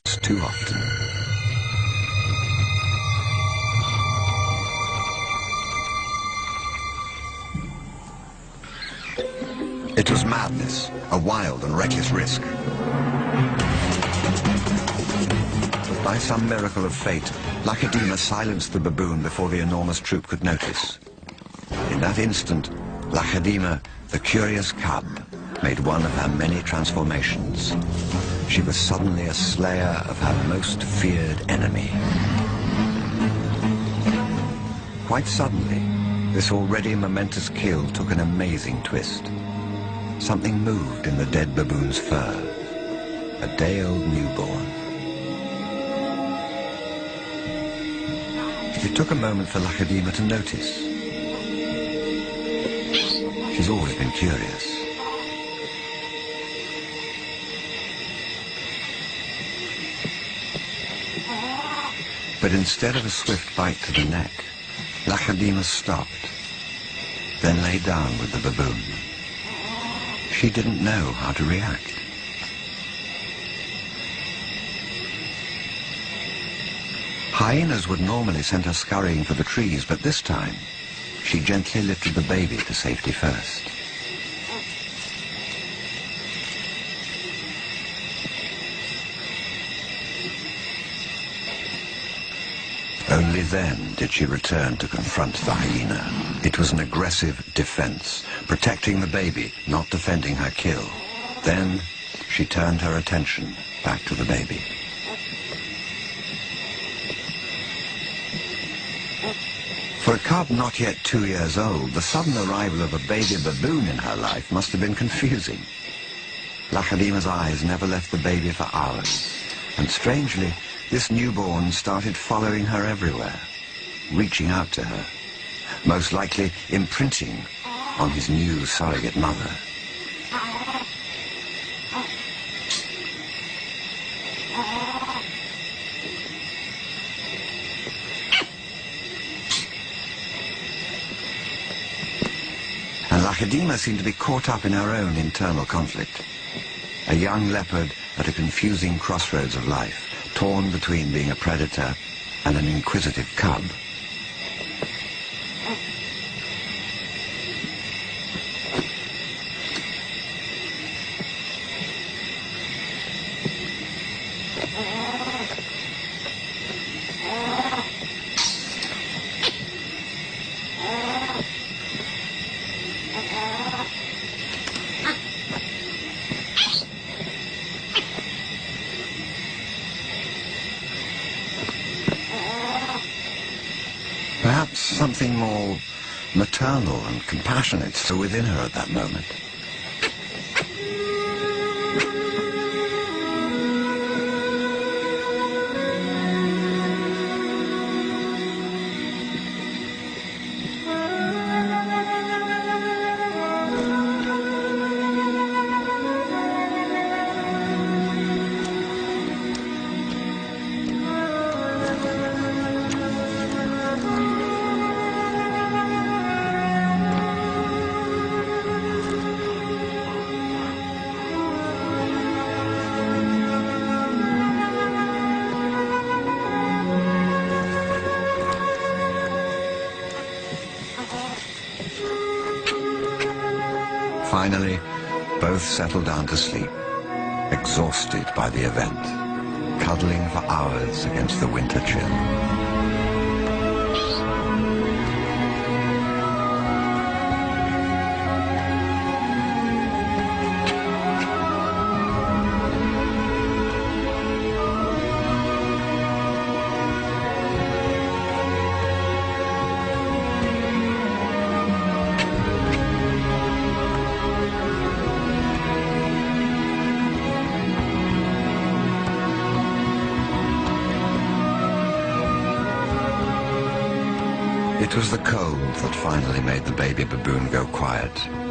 too often. It was madness, a wild and reckless risk. By some miracle of fate, Lacedaemon silenced the baboon before the enormous troop could notice. In that instant, Lacedaemon, the curious cub, made one of her many transformations. She was suddenly a slayer of her most feared enemy. Quite suddenly, this already momentous kill took an amazing twist. Something moved in the dead baboon's fur. A day-old newborn. It took a moment for Lacedaemon to notice. She's always been curious. But instead of a swift bite to the neck, Lacedaemon stopped, then lay down with the baboon. She didn't know how to react. Hyenas would normally send her scurrying for the trees, but this time, she gently lifted the baby to safety first. Only then did she return to confront the hyena. It was an aggressive defense, protecting the baby, not defending her kill. Then she turned her attention back to the baby. For a cub not yet 2 years old, the sudden arrival of a baby baboon in her life must have been confusing. Lacedaemon's eyes never left the baby for hours, and strangely, this newborn started following her everywhere, reaching out to her, most likely imprinting on his new surrogate mother. And Lacedaemon seemed to be caught up in her own internal conflict. A young leopard at a confusing crossroads of life, torn between being a predator and an inquisitive cub. Perhaps something more maternal and compassionate still within her at that moment. Finally, both settled down to sleep, exhausted by the event, cuddling for hours against the winter chill. It was the cold that finally made the baby baboon go quiet.